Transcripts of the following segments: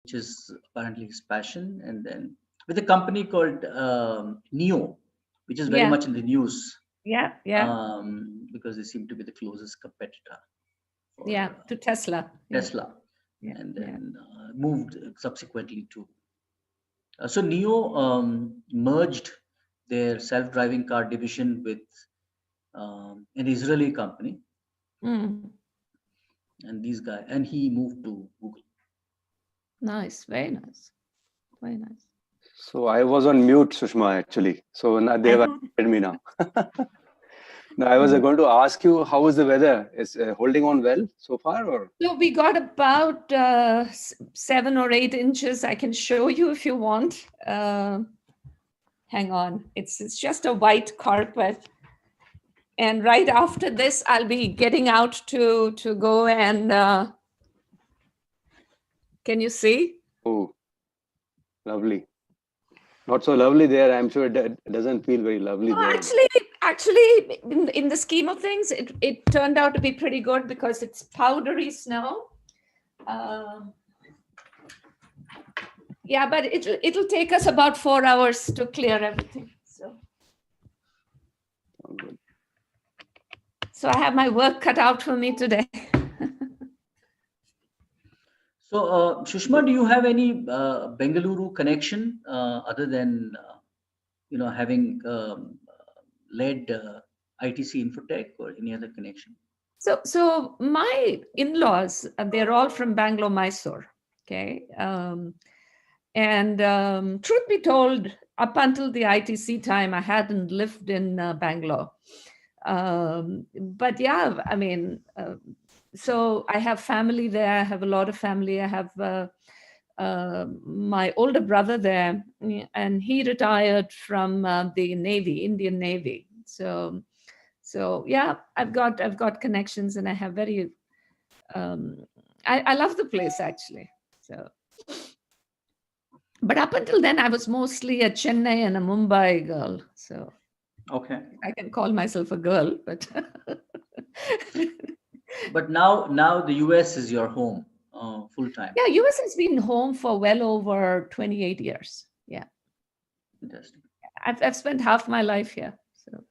which is apparently his passion, and then with a company called Neo, which is very Yeah, much in the news yeah, because they seem to be the closest competitor yeah. for To Tesla. Yeah, Tesla, yeah, and yeah. then moved subsequently to. So Neo merged their self-driving car division with an Israeli company, Mm, and he moved to Google. nice, very nice, very nice. So I was on mute, Sushma, actually. So now they have added me now. Now I was going to ask you, how is the weather? Is holding on well so far, or? So we got about 7 or 8 inches. I can show you if you want. Hang on, it's just a white carpet. And right after this, I'll be getting out to go and. Can you see? Oh, lovely. Not so lovely there. I'm sure it doesn't feel very lovely Oh, there. actually, in the scheme of things, it turned out to be pretty good because it's powdery snow. Yeah, but it'll take us about 4 hours to clear everything. Oh, good. So I have my work cut out for me today. So, Shushma, do you have any Bengaluru connection other than having led ITC Infotech, or any other connection? So my in-laws, they're all from Bangalore, Mysore. Okay. And truth be told, up until the ITC time, I hadn't lived in Bangalore. But yeah, I mean, so I have family there. I have a lot of family. I have my older brother there, and he retired from the Navy, Indian Navy. So yeah, I've got connections, and I have very. I love the place actually. So. But up until then, I was mostly a Chennai and a Mumbai girl. So Okay. I can call myself a girl, but But now the US is your home full time. yeah, US has been home for well over 28 years. Yeah, Interesting. I've spent half my life here. So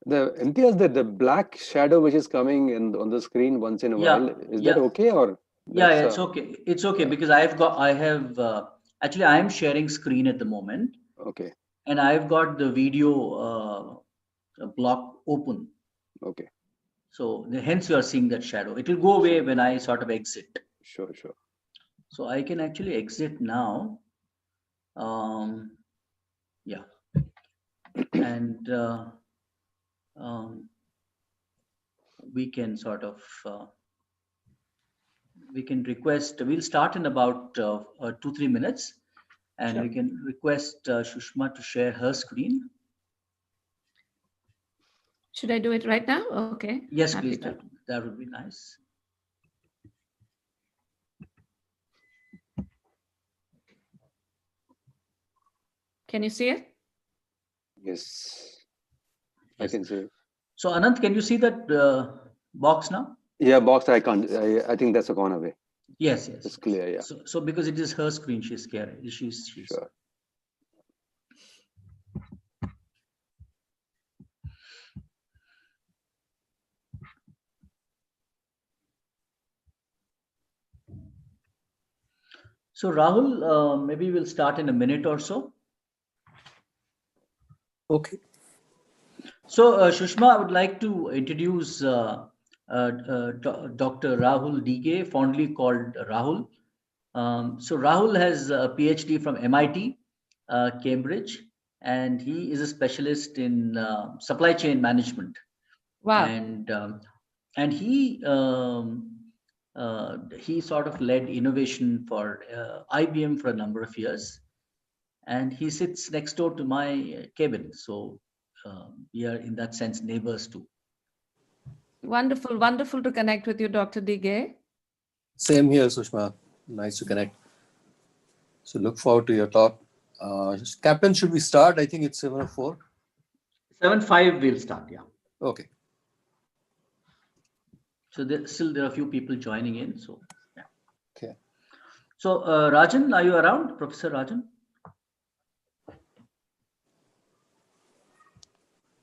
The Imtiaz, the black shadow which is coming on the screen once in a while, is that okay, or Yeah, that's it's okay. It's okay because I have actually I am sharing screen at the moment, okay? and I've got the video block open. Okay, So hence you are seeing that shadow. It will go away when I sort of exit. sure. So I can actually exit now. Yeah, and we can sort of we can request. We'll start in about 2-3 minutes, and sure. we can request Shushma to share her screen. Should I do it right now? Okay. Yes, Happy please. to. That would be nice. Can you see it? Yes, I can see it. So Anant, can you see that box now? Yeah, box. I can't. I think that's gone away. Yes. It's clear. Yeah. So because it is her screen, she's scared. She's Sure. So Rahul, maybe we'll start in a minute or so. Okay. So Shushma, I would like to introduce Dr. Rahul Dige, fondly called Rahul. So Rahul has a PhD from MIT, Cambridge, and he is a specialist in supply chain management. Wow. And he sort of led innovation for IBM for a number of years, and he sits next door to my cabin. So we are in that sense neighbors too. Wonderful to connect with you, Dr. Dige. Same here, Sushma. Nice to connect. So look forward to your talk. Captain, should we start? I think it's 7:04. 7:05 we'll start, yeah. Okay. So there are a few people joining in. So yeah. Okay. So Rajan, are you around, Professor Rajan?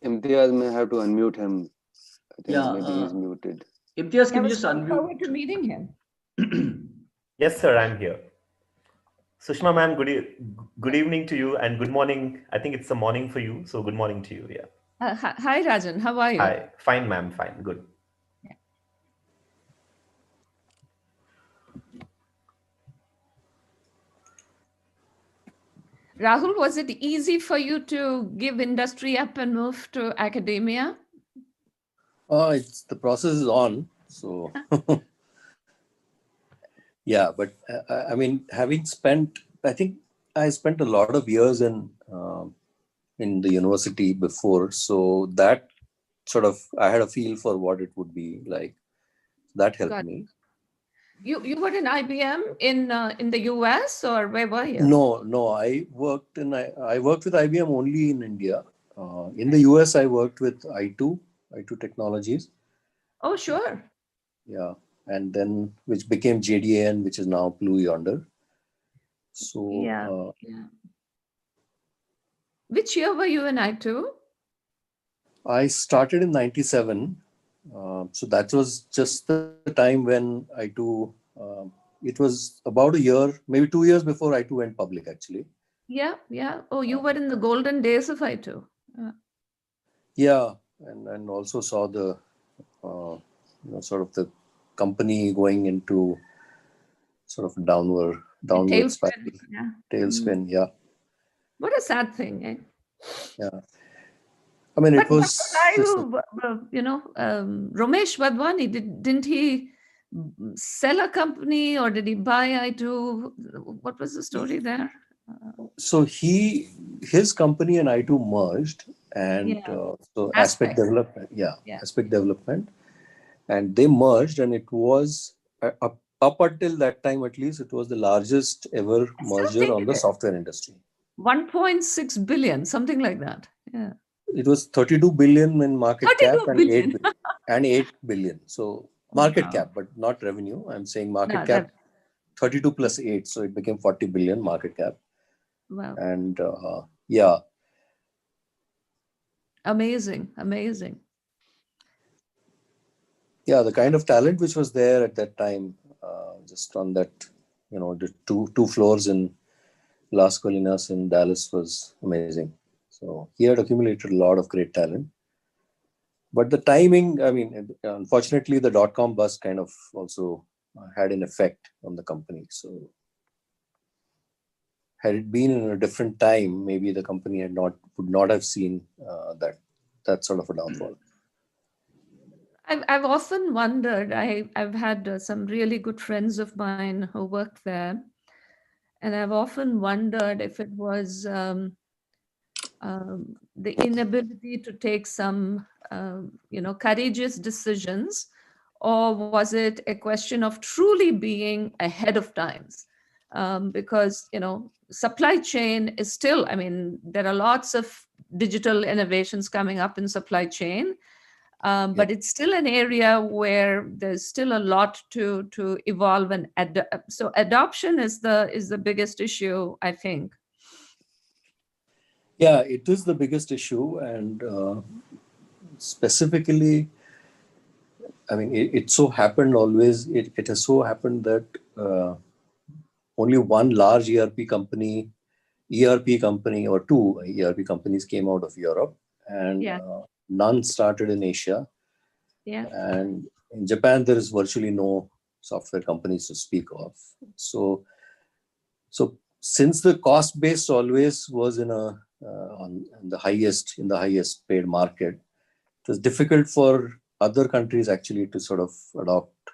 Imtiaz may have to unmute him. I think Yeah. maybe he's muted. Imtiaz, I can you was just looking forward to unmute? meeting him. Yes, sir, I'm here. Sushma ma'am, good evening to you and good morning. I think it's the morning for you, so good morning to you. Yeah. Hi, Rajan. How are you? Hi. Fine, ma'am. Fine. Good. Rahul, was it easy for you to give industry up and move to academia? It's the process is on. So yeah, but I mean, having spent, I think I spent a lot of years in the university before, so that sort of I had a feel for what it would be like. That helped Got me. You were in IBM in the US, or where were you? No, I worked with IBM only in India. In the US, I worked with I2 Technologies. Oh, sure. Yeah, and then which became JDAN, which is now Blue Yonder. So Yeah. Which year were you in I2? I started in '97. So that was just the time when I2. It was about a year, maybe 2 years before I2 went public, actually. Yeah. Oh, you were in the golden days of I2. Yeah, and also saw the sort of the company going into sort of downward spiral, Tailspin. Yeah. tailspin. Yeah, What a sad thing, eh? yeah. I mean, But it was just Ramesh Vadvani, didn't he sell a company or did he buy I2? What was the story there? so his company and I2 merged, and so Aspect Development, Aspect Development, and they merged, and it was up until that time, at least, it was the largest ever merger on the software industry. 1.6 billion, something like that. Yeah. It was 32 billion in market cap billion. and 8 billion. So market cap, but not revenue. I'm saying market cap 32 plus 8. So it became 40 billion market cap. Wow. And yeah. Amazing. Yeah, the kind of talent which was there at that time, just on that, the two floors in Las Colinas in Dallas was amazing. So he had accumulated a lot of great talent. But the timing, I mean, unfortunately, the dot-com bust kind of also had an effect on the company. So had it been in a different time, maybe the company would not have seen that sort of a downfall. I've often wondered, I've had some really good friends of mine who worked there. And I've often wondered if it was the inability to take some, courageous decisions, or was it a question of truly being ahead of times? Because, supply chain is still, I mean, there are lots of digital innovations coming up in supply chain. But it's still an area where there's still a lot to evolve and so adoption is the biggest issue, I think. Yeah, it is the biggest issue, and specifically, I mean, it so happened always. It has so happened that only one large ERP company or two ERP companies came out of Europe, and none started in Asia. Yeah. And in Japan, there is virtually no software companies to speak of. So since the cost base always was in the highest paid market, it was difficult for other countries actually to sort of adopt.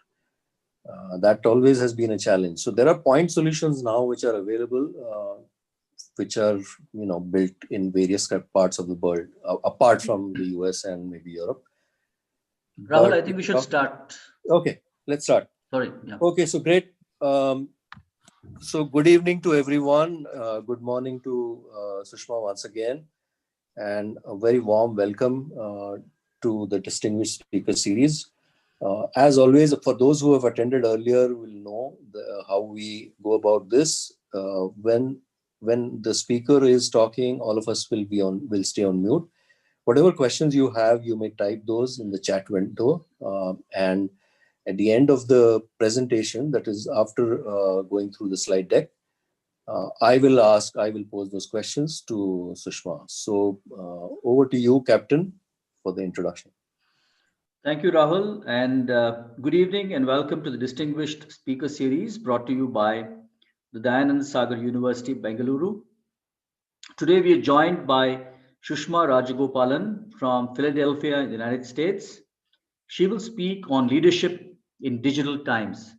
That always has been a challenge. So there are point solutions now which are available, which are built in various parts of the world, apart from the US and maybe Europe. Rahul, I think we should start. Okay, let's start. Sorry. Yeah. Okay, so great. So good evening to everyone. Good morning to Sushma once again, and a very warm welcome to the Distinguished Speaker Series. As always, for those who have attended earlier will know how we go about this. When the speaker is talking, all of us will stay on mute. Whatever questions you have, you may type those in the chat window. And at the end of the presentation, that is after going through the slide deck, I will pose those questions to Sushma. So over to you, Captain, for the introduction. Thank you, Rahul, and good evening and welcome to the Distinguished Speaker Series brought to you by the Dayananda Sagar University, Bengaluru. Today we are joined by Sushma Rajagopalan from Philadelphia in the United States. She will speak on leadership in digital times.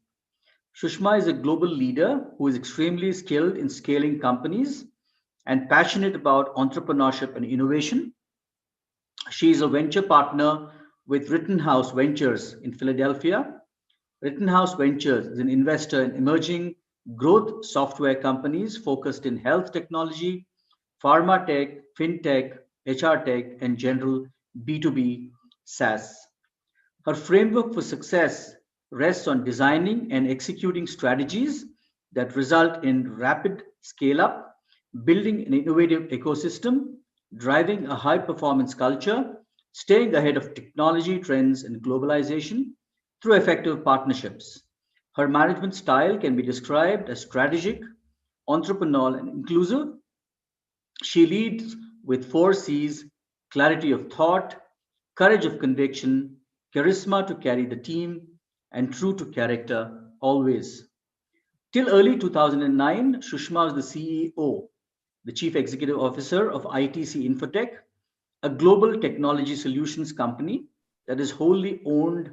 Sushma is a global leader who is extremely skilled in scaling companies and passionate about entrepreneurship and innovation. She is a venture partner with Rittenhouse Ventures in Philadelphia. Rittenhouse Ventures is an investor in emerging growth software companies focused in health technology, pharma tech, fintech, HR tech, and general B2B SaaS. Her framework for success rests on designing and executing strategies that result in rapid scale-up, building an innovative ecosystem, driving a high-performance culture, staying ahead of technology trends and globalization through effective partnerships. Her management style can be described as strategic, entrepreneurial, and inclusive. She leads with 4 C's: clarity of thought, courage of conviction, charisma to carry the team, and true to character always. Till early 2009, Sushma was the CEO, the Chief Executive Officer of ITC Infotech, a global technology solutions company that is wholly owned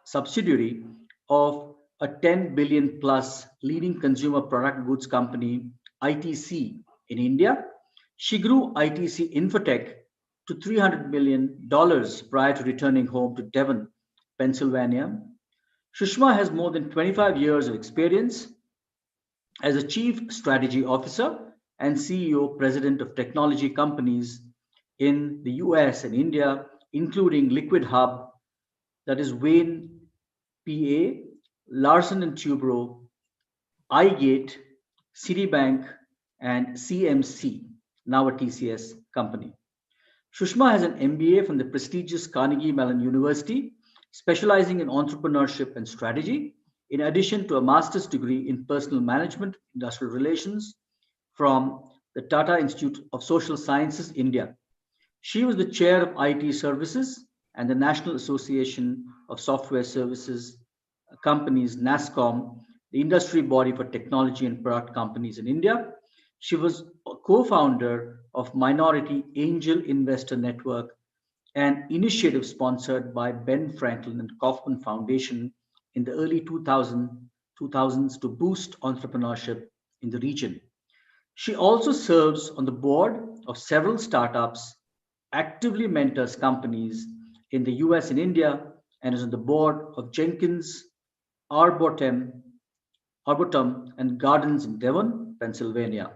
subsidiary of a 10 billion plus leading consumer product goods company, ITC, in India. She grew ITC Infotech to $300 million prior to returning home to Devon, Pennsylvania. Sushma has more than 25 years of experience as a Chief Strategy Officer and CEO President of technology companies in the US and India, including Liquid Hub, that is Wayne, PA, Larsen & Toubro, iGate, Citibank, and CMC, now a TCS company. Sushma has an MBA from the prestigious Carnegie Mellon University, specializing in entrepreneurship and strategy, in addition to a master's degree in personal management, industrial relations from the Tata Institute of Social Sciences, India. She was the chair of IT Services and the National Association of Software Services Companies, NASSCOM, the industry body for technology and product companies in India. She was a co-founder of Minority Angel Investor Network, an initiative sponsored by Ben Franklin and Kauffman Foundation in the early 2000s to boost entrepreneurship in the region. She also serves on the board of several startups, actively mentors companies in the US and India, and is on the board of Jenkins, Arboretum, and Gardens in Devon, Pennsylvania.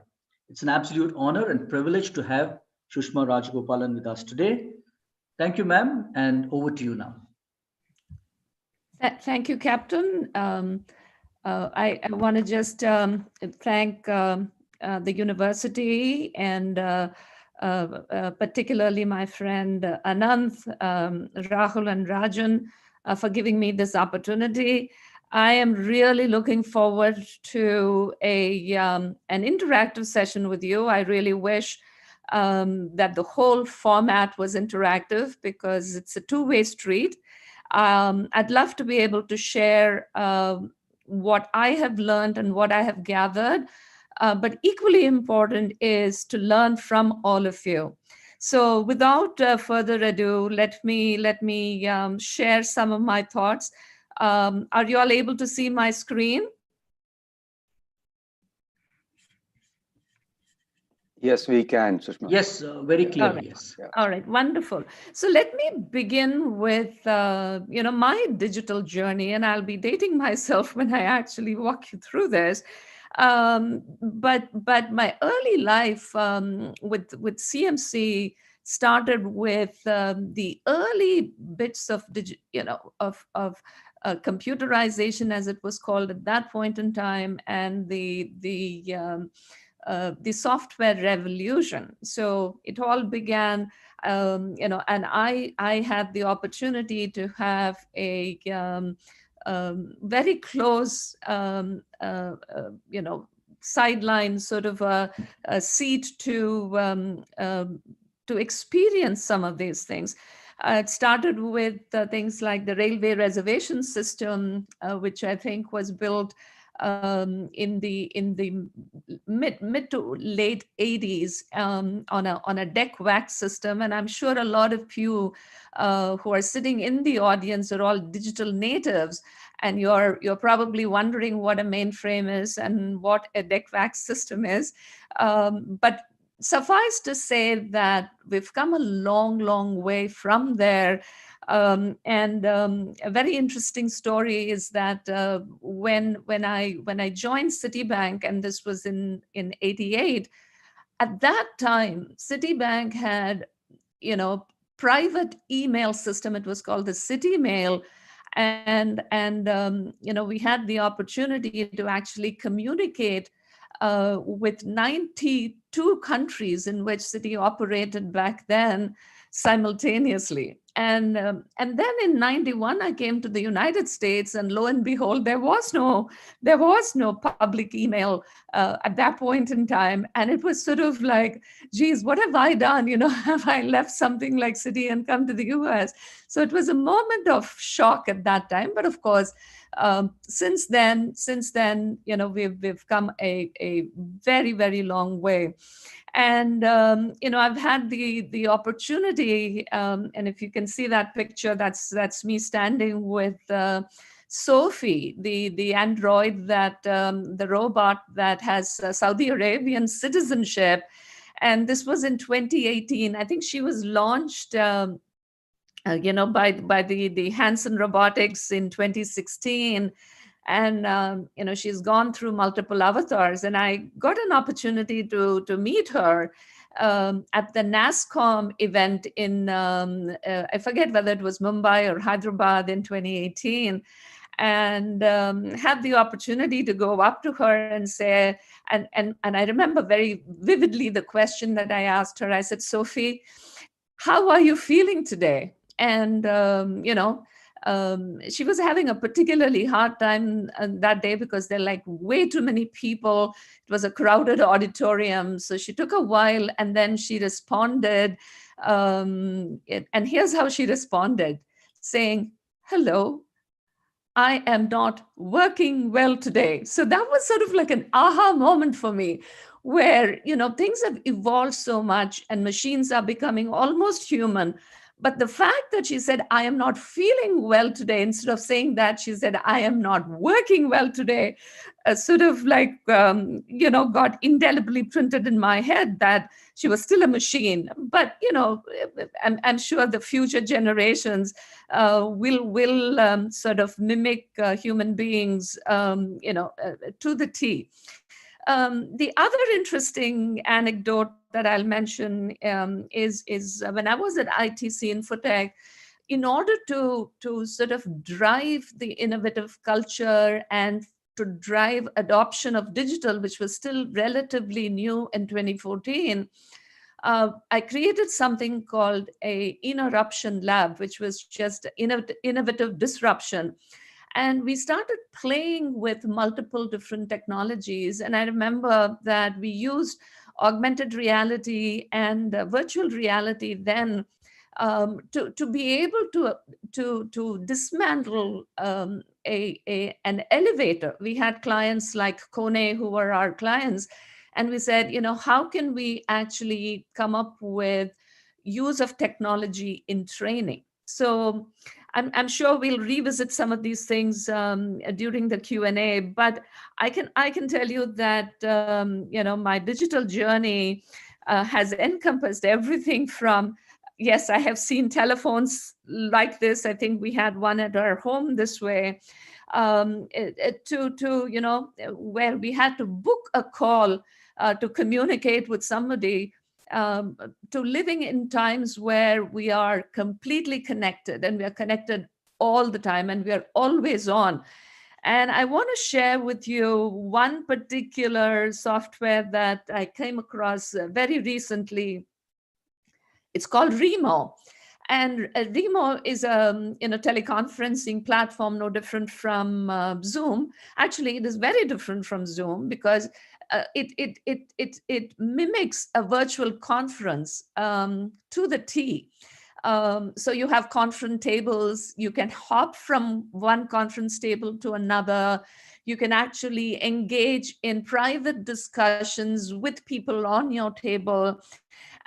It's an absolute honor and privilege to have Sushma Rajagopalan with us today. Thank you, ma'am, and over to you now. Thank you, Captain. I want to just thank the university and particularly my friend Ananth, Rahul and Rajan for giving me this opportunity. I am really looking forward to an interactive session with you. I really wish that the whole format was interactive because it's a two-way street. I'd love to be able to share what I have learned and what I have gathered, but equally important is to learn from all of you. So without further ado, let me share some of my thoughts. Are you all able to see my screen? Yes, we can, Sushma. Yes, very clearly, Right. yes. Yeah. All right, wonderful. So let me begin with, my digital journey, and I'll be dating myself when I actually walk you through this. But my early life with CMC started with the early bits of computerization, as it was called at that point in time, and the software revolution. So it all began, and I had the opportunity to have a very close, sideline sort of a seat to experience some of these things. It started with things like the railway reservation system, which I think was built in the mid to late 80s on a deck wax system. And I'm sure a lot of you who are sitting in the audience are all digital natives, and you're probably wondering what a mainframe is and what a deck wax system is. But suffice to say that we've come a long, long way from there. A very interesting story is that when I joined Citibank, and this was in '88, at that time Citibank had private email system. It was called the Citi Mail, and we had the opportunity to actually communicate with 92 countries in which Citi operated back then simultaneously. And then in '91, I came to the United States, and lo and behold, there was no public email at that point in time. And it was sort of like, geez, what have I done? Have I left something like Citi and come to the US? So it was a moment of shock at that time. But of course, since then, we've come a very, very long way. And I've had the opportunity, and if you can see that picture, that's me standing with Sophie, the android, that the robot that has Saudi Arabian citizenship. And this was in 2018. I think she was launched by the Hanson Robotics in 2016. And she's gone through multiple avatars, and I got an opportunity to meet her at the NASSCOM event in I forget whether it was Mumbai or Hyderabad in 2018, and had the opportunity to go up to her and say, and I remember very vividly the question that I asked her. I said, Sophie, how are you feeling today? And she was having a particularly hard time that day because there are like way too many people. It was a crowded auditorium. So she took a while, and then she responded. And here's how she responded, saying, hello, I am not working well today. So that was sort of like an aha moment for me, where, things have evolved so much and machines are becoming almost human. But the fact that she said, I am not feeling well today, instead of saying that, she said, I am not working well today, sort of like, got indelibly printed in my head that she was still a machine. But, I'm sure the future generations will sort of mimic human beings, to the T. The other interesting anecdote that I'll mention is when I was at ITC Infotech, in order to sort of drive the innovative culture and to drive adoption of digital, which was still relatively new in 2014, I created something called a interruption lab, which was just innovative disruption. And we started playing with multiple different technologies. And I remember that we used augmented reality and virtual reality then to be able to dismantle an elevator. We had clients like Kone who were our clients. And we said, how can we actually come up with use of technology in training? So I'm sure we'll revisit some of these things during the Q&A, but I can tell you that my digital journey has encompassed everything from, yes, I have seen telephones like this. I think we had one at our home this way, to where we had to book a call to communicate with somebody to living in times where we are completely connected, and we are connected all the time, and we are always on. And I want to share with you one particular software that I came across very recently. It's called Remo. And Remo is a teleconferencing platform, no different from Zoom. Actually, it is very different from Zoom because it mimics a virtual conference to the T. So you have conference tables. You can hop from one conference table to another. You can actually engage in private discussions with people on your table.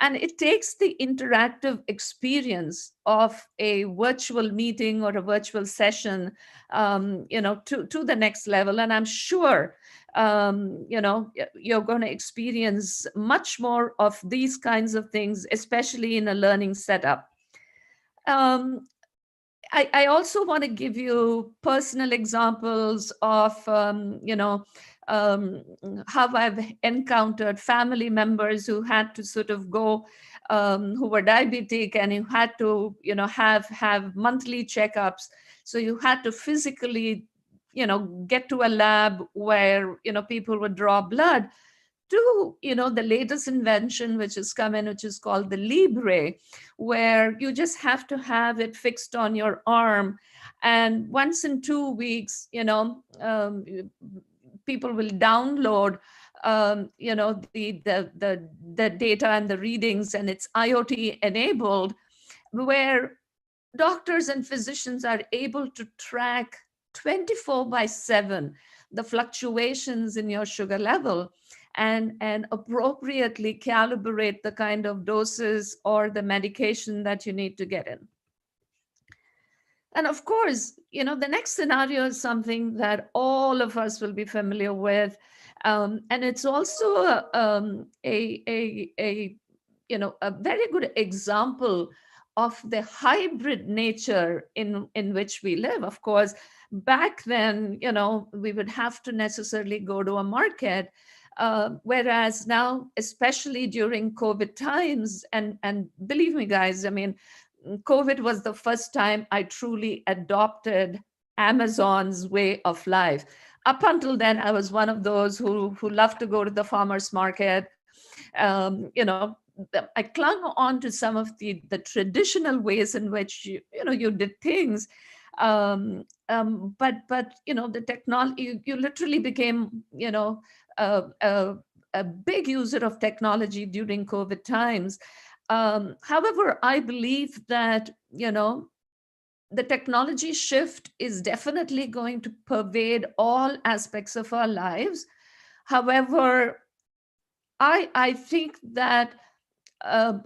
And it takes the interactive experience of a virtual meeting or a virtual session, to the next level. And I'm sure, you're going to experience much more of these kinds of things, especially in a learning setup. I also want to give you personal examples of, how I've encountered family members who had to sort of go, who were diabetic, and who had to, have monthly checkups. So you had to physically, get to a lab where, people would draw blood, to the latest invention which has come in, which is called the Libre, where you just have to have it fixed on your arm, and once in 2 weeks, people will download the data and the readings, and it's IoT enabled, where doctors and physicians are able to track 24/7 the fluctuations in your sugar level, and appropriately calibrate the kind of doses or the medication that you need to get in. And of course, the next scenario is something that all of us will be familiar with. And it's also a very good example of the hybrid nature in which we live. Of course, back then, we would have to necessarily go to a market. Whereas now, especially during COVID times, and believe me, guys, I mean, COVID was the first time I truly adopted Amazon's way of life. Up until then, I was one of those who loved to go to the farmer's market. I clung on to some of the traditional ways in which you did things. But the technology, you literally became a big user of technology during COVID times. However, I believe that the technology shift is definitely going to pervade all aspects of our lives. However, I think that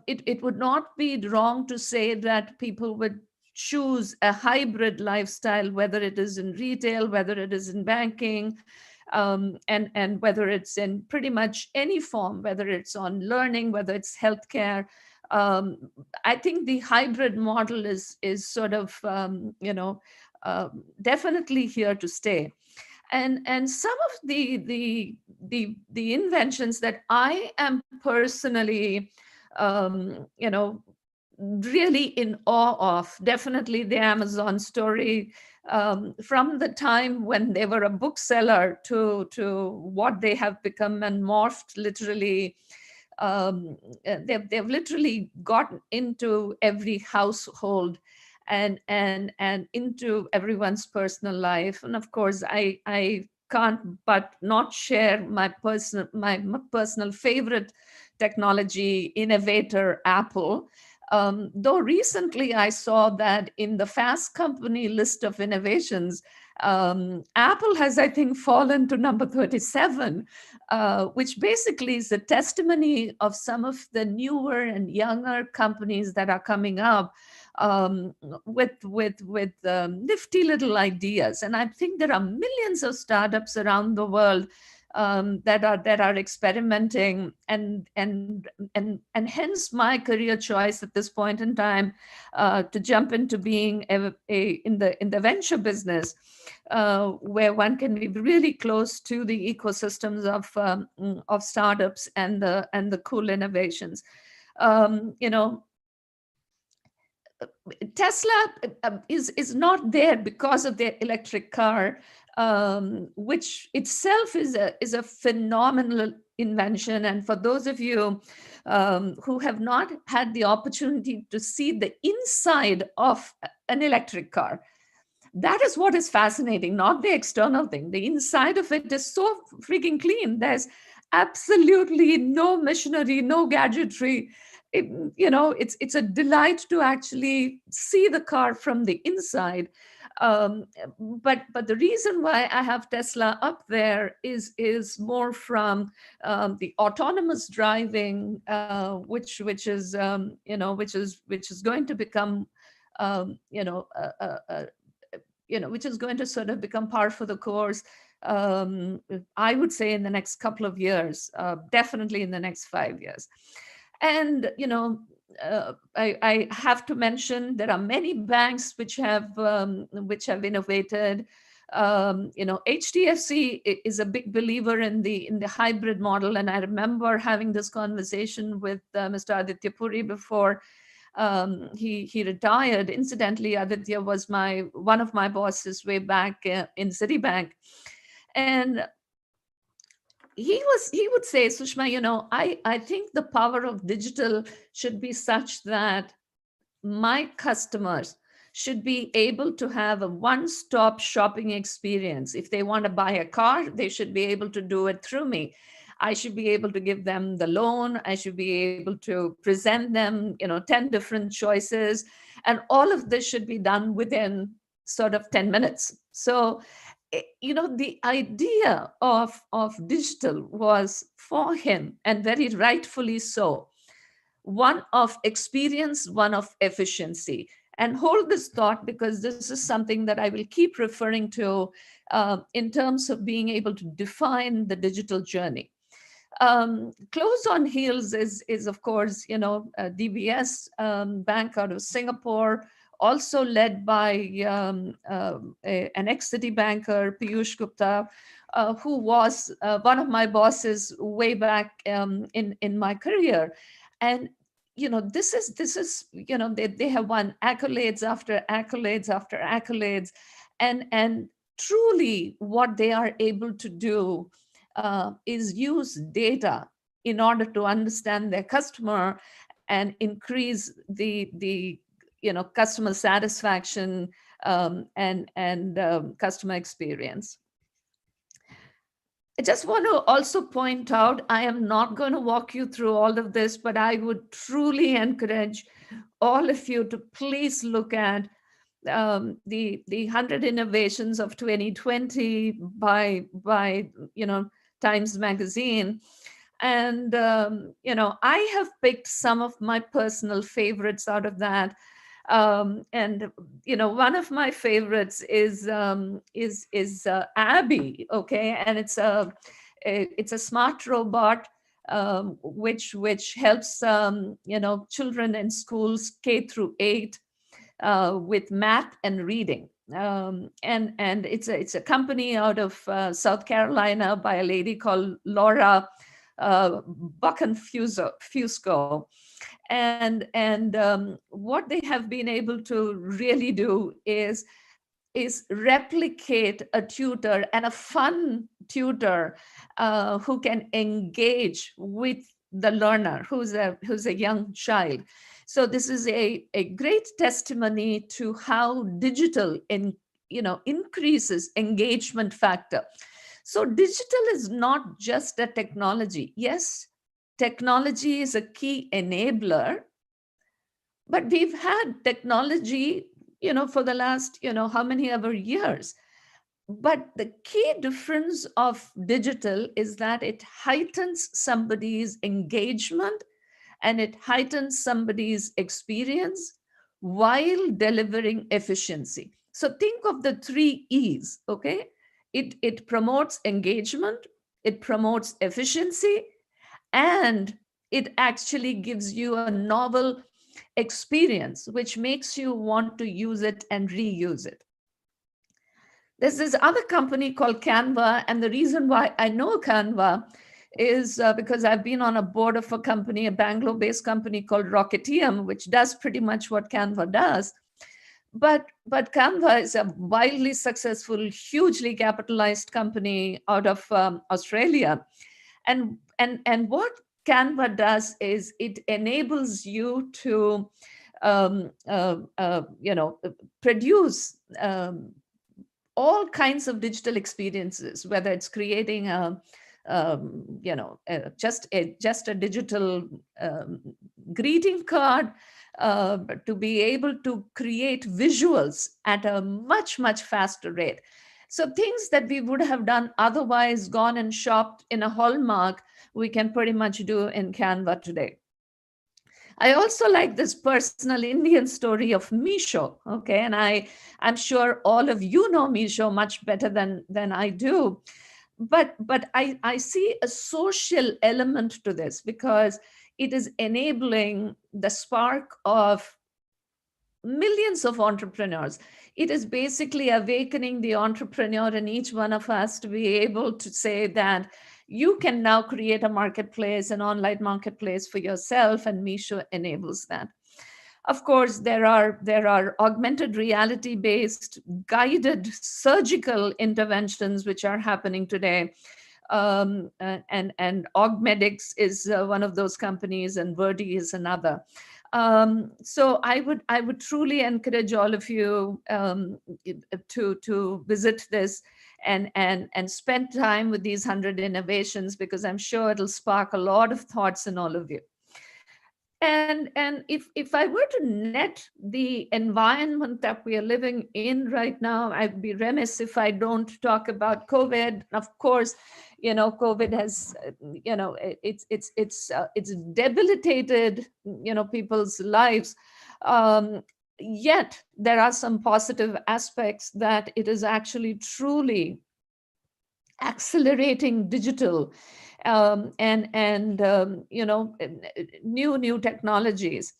it would not be wrong to say that people would choose a hybrid lifestyle, whether it is in retail, whether it is in banking, and whether it's in pretty much any form, whether it's on learning, whether it's healthcare. I think the hybrid model is sort of definitely here to stay. And some of the inventions that I am personally really in awe of, definitely the Amazon story, from the time when they were a bookseller to what they have become and morphed literally. They've literally gotten into every household and into everyone's personal life. And of course, I can't but not share my personal favorite technology innovator, Apple. Though recently I saw that in the Fast Company list of innovations, Apple has, I think, fallen to number 37, which basically is a testimony of some of the newer and younger companies that are coming up with nifty little ideas. And I think there are millions of startups around the world that are experimenting, and hence my career choice at this point in time to jump into being in the venture business, where one can be really close to the ecosystems of startups and the cool innovations. Tesla is not there because of their electric car, which itself is a phenomenal invention. And for those of you who have not had the opportunity to see the inside of an electric car, that is what is fascinating, not the external thing. The inside of it is so freaking clean. There's absolutely no machinery, no gadgetry. It's a delight to actually see the car from the inside. But the reason why I have Tesla up there is more from the autonomous driving, which is going to become which is going to sort of become par for the course. I would say in the next couple of years, definitely in the next 5 years. And I have to mention there are many banks which have innovated. HDFC is a big believer in the hybrid model, and I remember having this conversation with Mr. Aditya Puri before he retired. Incidentally, Aditya was one of my bosses way back in Citibank, and he would say, Sushma, I think the power of digital should be such that my customers should be able to have a one-stop shopping experience. If they want to buy a car, they should be able to do it through me. I should be able to give them the loan. I should be able to present them, 10 different choices. And all of this should be done within sort of 10 minutes. So, the idea of digital was for him, and very rightfully so, one of experience, one of efficiency. And hold this thought, because this is something that I will keep referring to in terms of being able to define the digital journey. Close on heels is of course, DBS Bank out of Singapore, also led by an ex-Citi banker, Piyush Gupta, who was one of my bosses way back in my career. And this is they have won accolades after accolades after accolades, and truly what they are able to do is use data in order to understand their customer and increase the customer satisfaction and customer experience. I just want to also point out, I am not going to walk you through all of this, but I would truly encourage all of you to please look at the 100 innovations of 2020 by Times Magazine. And I have picked some of my personal favorites out of that. And one of my favorites is Abby, okay, and it's a smart robot which helps children in schools K through 8 with math and reading. And it's a company out of South Carolina by a lady called Laura Buchan-Fusco. And what they have been able to really do is replicate a tutor, and a fun tutor who can engage with the learner who's a young child. So this is a great testimony to how digital increases engagement factor. So digital is not just a technology. Yes, technology is a key enabler, but we've had technology, for the last, how many ever years. But the key difference of digital is that it heightens somebody's engagement and it heightens somebody's experience while delivering efficiency. So think of the 3 E's, okay? It promotes engagement, it promotes efficiency, and it actually gives you a novel experience, which makes you want to use it and reuse it. There's this other company called Canva, and the reason why I know Canva is because I've been on a board of a company, a Bangalore-based company called Rocketium, which does pretty much what Canva does. But Canva is a wildly successful, hugely capitalized company out of Australia. And what Canva does is it enables you to produce all kinds of digital experiences, whether it's creating just a digital greeting card, to be able to create visuals at a much, much faster rate. So things that we would have done otherwise, gone and shopped in a Hallmark, we can pretty much do in Canva today. I also like this personal Indian story of Meesho, okay? And I'm sure all of you know Meesho much better than I do. But I see a social element to this, because it is enabling the spark of millions of entrepreneurs. It is basically awakening the entrepreneur in each one of us to be able to say that you can now create a marketplace, an online marketplace for yourself, and Meesho enables that. Of course, there are augmented reality-based guided surgical interventions which are happening today. And Augmedix is one of those companies, and Verdi is another. So I would truly encourage all of you to visit this and spend time with these 100 innovations, because I'm sure it'll spark a lot of thoughts in all of you. And if I were to net the environment that we are living in right now, I'd be remiss if I don't talk about COVID. Of course, COVID has, it's debilitated, people's lives. Yet there are some positive aspects, that it is actually truly accelerating digital new technologies,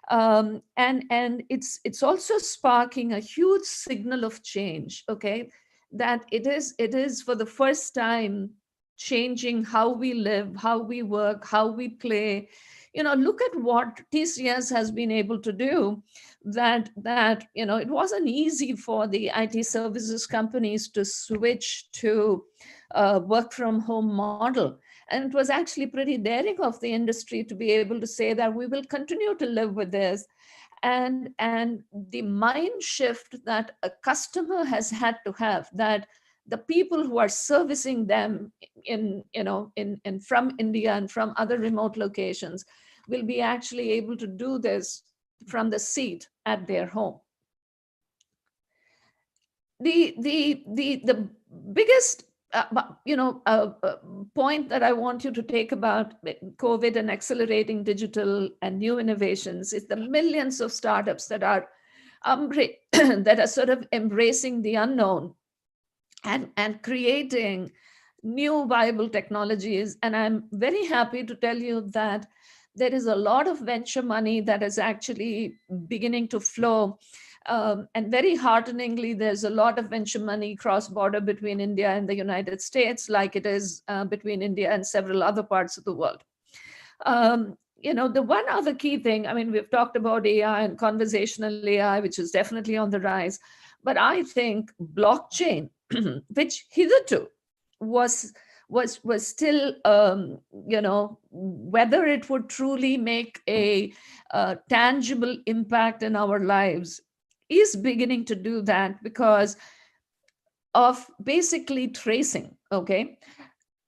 and it's also sparking a huge signal of change. Okay, that it is for the first time changing how we live, how we work, how we play. Look at what TCS has been able to do. That it wasn't easy for the IT services companies to switch to work from home model. And it was actually pretty daring of the industry to be able to say that we will continue to live with this. And the mind shift that a customer has had to have, that the people who are servicing them in from India and from other remote locations will be actually able to do this from the seat at their home. The biggest point that I want you to take about COVID and accelerating digital and new innovations is the millions of startups that are that are sort of embracing the unknown and creating new viable technologies. And I'm very happy to tell you that there is a lot of venture money that is actually beginning to flow. And very hearteningly, there's a lot of venture money cross-border between India and the United States, like it is between India and several other parts of the world. The one other key thing, we've talked about AI and conversational AI, which is definitely on the rise, but I think blockchain, which hitherto was still, whether it would truly make a tangible impact in our lives, is beginning to do that because of basically tracing. Okay,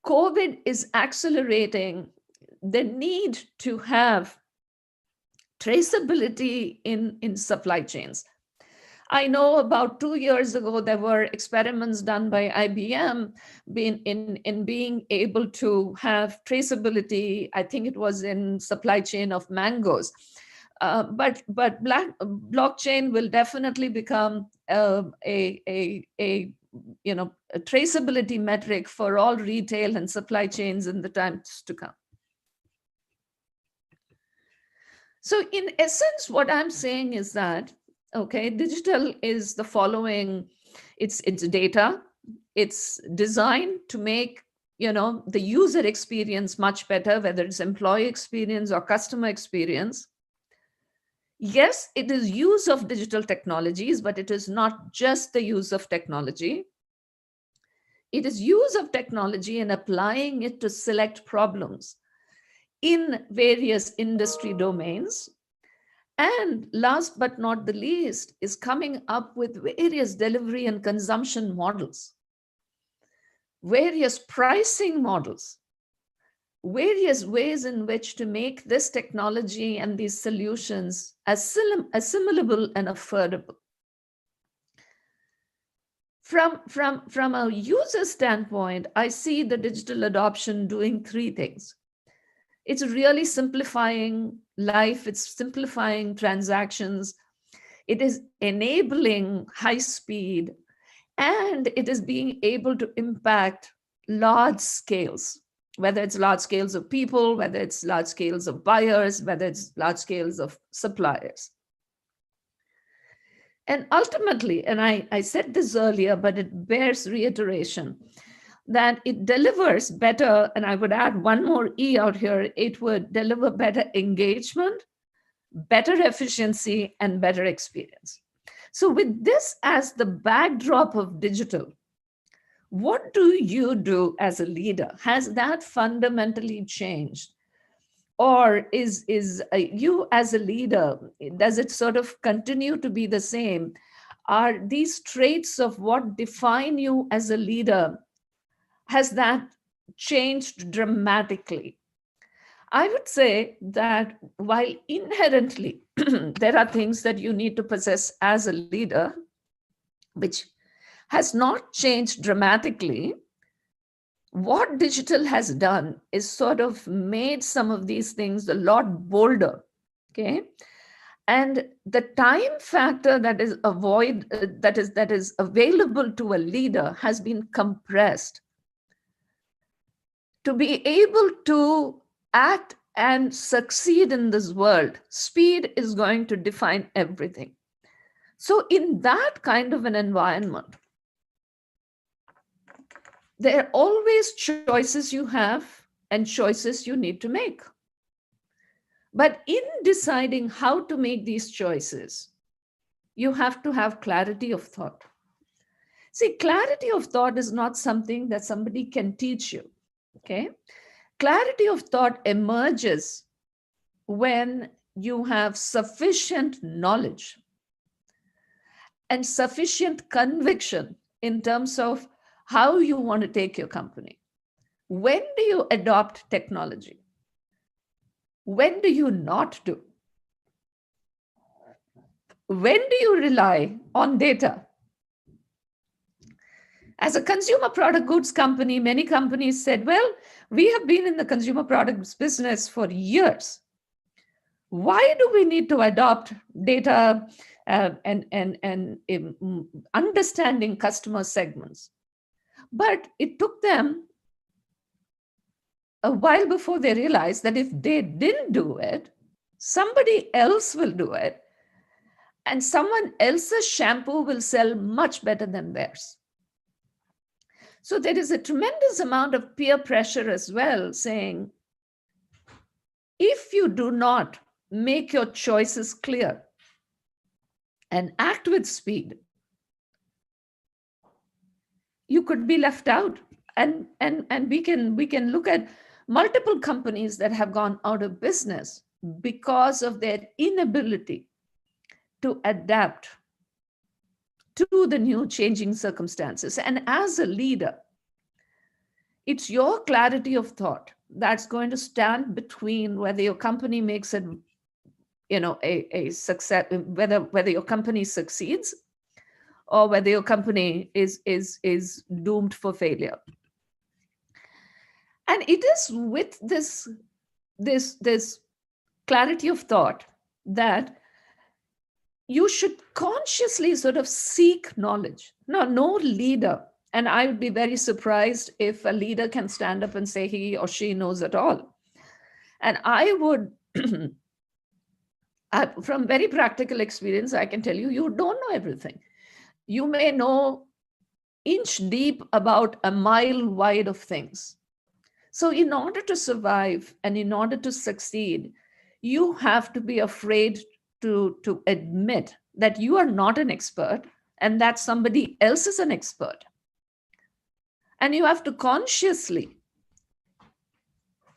COVID is accelerating the need to have traceability in supply chains. I know about 2 years ago, there were experiments done by IBM in being able to have traceability. I think it was in supply chain of mangoes. But blockchain will definitely become a a traceability metric for all retail and supply chains in the times to come. So in essence, what I'm saying is that, okay, digital is the following. It's data. It's designed to make, the user experience much better, whether it's employee experience or customer experience. Yes, it is use of digital technologies, but it is not just the use of technology. It is use of technology and applying it to select problems in various industry domains. And last but not the least is coming up with various delivery and consumption models, various pricing models, various ways in which to make this technology and these solutions assimilable and affordable. From a user standpoint, I see the digital adoption doing three things. It's really simplifying life, it's simplifying transactions, it is enabling high speed, and it is being able to impact large scales, whether it's large scales of people, whether it's large scales of buyers, whether it's large scales of suppliers. And ultimately, and I said this earlier, but it bears reiteration, that it delivers better, and I would add one more E out here, it would deliver better engagement, better efficiency, and better experience. So with this as the backdrop of digital, what do you do as a leader? Has that fundamentally changed? Or is you as a leader, does it sort of continue to be the same? Are these traits of what define you as a leader, has that changed dramatically? I would say that while inherently there are things that you need to possess as a leader, which has not changed dramatically, what digital has done is sort of made some of these things a lot bolder, okay? And the time factor that is available to a leader has been compressed to be able to act and succeed in this world. Speed is going to define everything. So in that kind of an environment, there are always choices you have and choices you need to make. But in deciding how to make these choices, you have to have clarity of thought. See, clarity of thought is not something that somebody can teach you, okay? Clarity of thought emerges when you have sufficient knowledge and sufficient conviction in terms of how you want to take your company. When do you adopt technology? When do you not do? When do you rely on data? As a consumer product goods company, many companies said, well, we have been in the consumer products business for years. Why do we need to adopt data and understanding customer segments? But it took them a while before they realized that if they didn't do it, somebody else will do it, and someone else's shampoo will sell much better than theirs. So there is a tremendous amount of peer pressure as well, saying, if you do not make your choices clear and act with speed, you could be left out. And we can look at multiple companies that have gone out of business because of their inability to adapt to the new changing circumstances. And as a leader, it's your clarity of thought that's going to stand between whether your company makes it, a success, whether your company succeeds or whether your company is doomed for failure. And it is with this clarity of thought that you should consciously sort of seek knowledge. No leader, and I would be very surprised if a leader can stand up and say he or she knows it all. And I would, from very practical experience, I can tell you, you don't know everything. You may know inch deep about a mile wide of things. So in order to survive and in order to succeed, you have to be afraid to admit that you are not an expert and that somebody else is an expert. And you have to consciously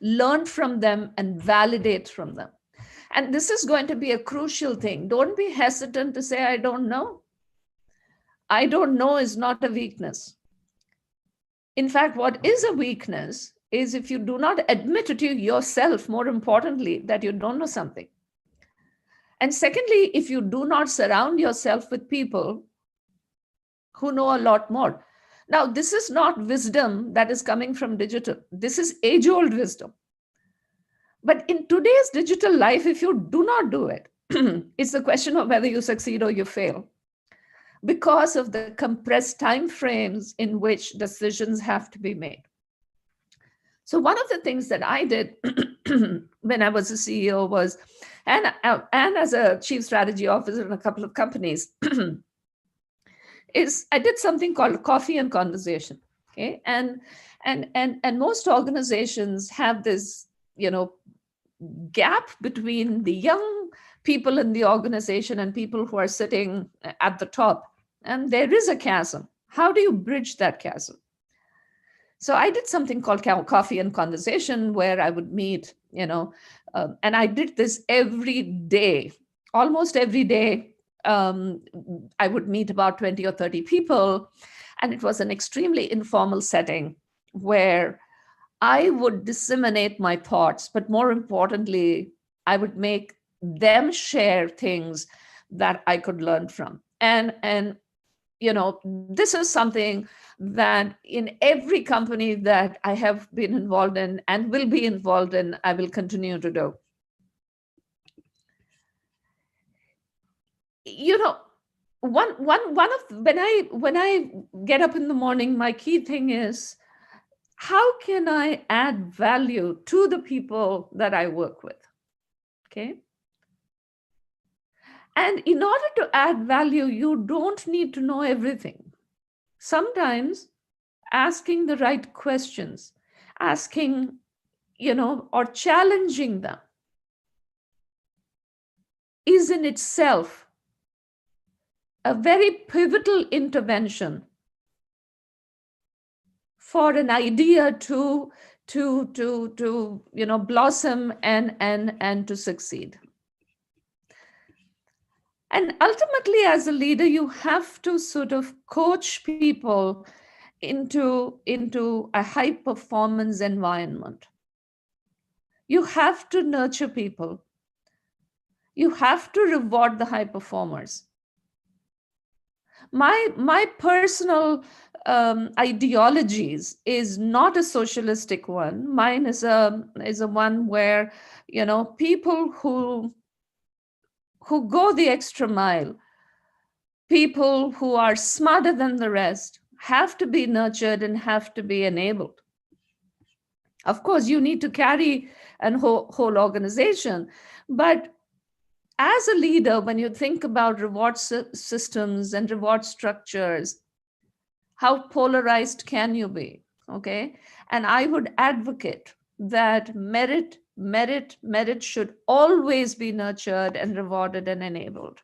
learn from them and validate from them. And this is going to be a crucial thing. Don't be hesitant to say, I don't know. I don't know is not a weakness. In fact, what is a weakness is if you do not admit to yourself, more importantly, that you don't know something. And secondly, if you do not surround yourself with people who know a lot more. Now, this is not wisdom that is coming from digital. This is age-old wisdom. But in today's digital life, if you do not do it, it's a question of whether you succeed or you fail, because of the compressed time frames in which decisions have to be made. So one of the things that I did when I was a CEO was, and as a chief strategy officer in a couple of companies, is I did something called coffee and conversation. Okay, and most organizations have this, gap between the young people in the organization and people who are sitting at the top, and there is a chasm. How do you bridge that chasm? So I did something called coffee and conversation, where I would meet, and I did this every day, almost every day. I would meet about 20 or 30 people, and it was an extremely informal setting where I would disseminate my thoughts, but more importantly, I would make them share things that I could learn from. And this is something that in every company that I have been involved in and will be involved in, I will continue to do. One of when I get up in the morning, my key thing is, how can I add value to the people that I work with? Okay. And in order to add value, you don't need to know everything. Sometimes asking the right questions, asking, or challenging them is in itself a very pivotal intervention for an idea to blossom and to succeed. And ultimately, as a leader, you have to sort of coach people into a high performance environment. You have to nurture people. You have to reward the high performers. My personal ideologies is not a socialistic one. Mine is a one where, people who go the extra mile, people who are smarter than the rest, have to be nurtured and have to be enabled. Of course, you need to carry a whole organization, but as a leader, when you think about reward systems and reward structures, how polarized can you be? Okay. And I would advocate that merit should always be nurtured and rewarded and enabled.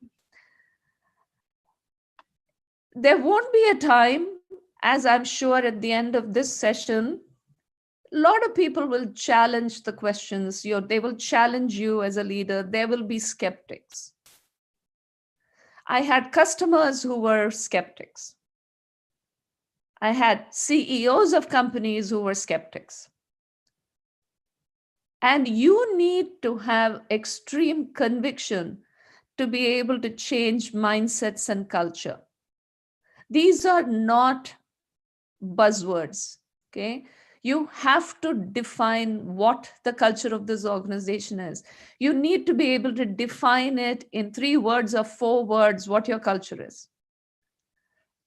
There won't be a time, as I'm sure at the end of this session, a lot of people will challenge the questions. They will challenge you as a leader. There will be skeptics. I had customers who were skeptics. I had CEOs of companies who were skeptics. And you need to have extreme conviction to be able to change mindsets and culture. These are not buzzwords, okay? You have to define what the culture of this organization is. You need to be able to define it in 3 words or 4 words, what your culture is.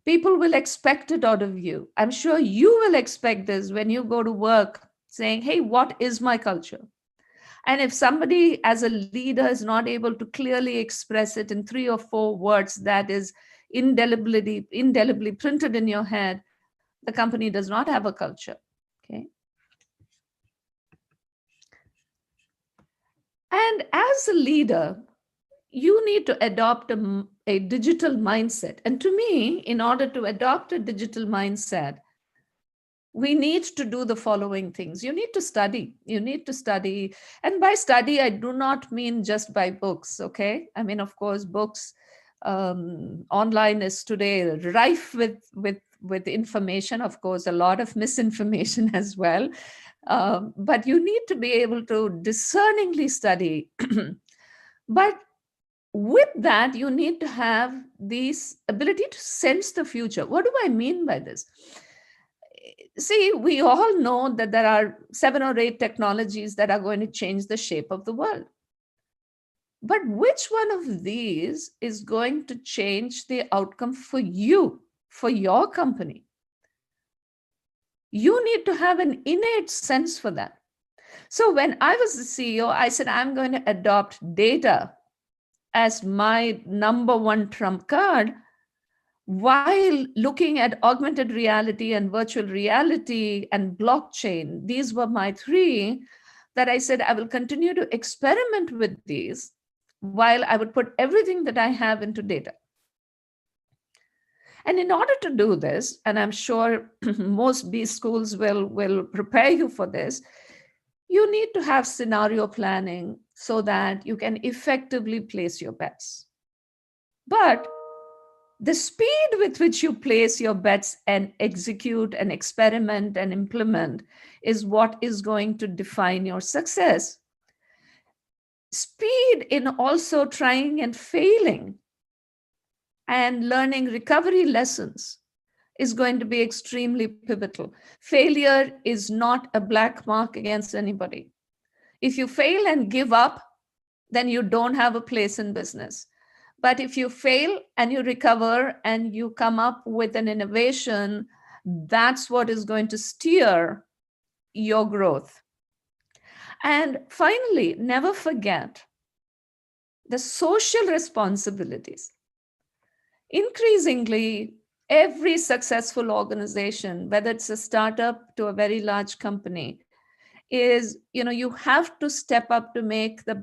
People will expect it out of you. I'm sure you will expect this when you go to work, saying, hey, what is my culture? And if somebody as a leader is not able to clearly express it in 3 or 4 words that is indelibly printed in your head, the company does not have a culture. Okay. And as a leader, you need to adopt a digital mindset. And to me, in order to adopt a digital mindset, we need to do the following things. You need to study. You need to study. And by study, I do not mean just by books, okay? I mean, of course, books online is today rife with information, of course, a lot of misinformation as well. But you need to be able to discerningly study. But with that, you need to have this ability to sense the future. What do I mean by this? See, we all know that there are 7 or 8 technologies that are going to change the shape of the world. But which one of these is going to change the outcome for you, for your company? You need to have an innate sense for that. So when I was the CEO, I said, I'm going to adopt data as my number 1 trump card, while looking at augmented reality and virtual reality and blockchain. These were my 3 that I said I will continue to experiment with these while I would put everything that I have into data. And in order to do this, and I'm sure most B schools will prepare you for this, you need to have scenario planning so that you can effectively place your bets. But the speed with which you place your bets and execute and experiment and implement is what is going to define your success. Speed in also trying and failing and learning recovery lessons is going to be extremely pivotal. Failure is not a black mark against anybody. If you fail and give up, then you don't have a place in business. But if you fail and you recover and you come up with an innovation, that's what is going to steer your growth. And finally, never forget the social responsibilities. Increasingly, every successful organization, whether it's a startup to a very large company, is, you have to step up to make the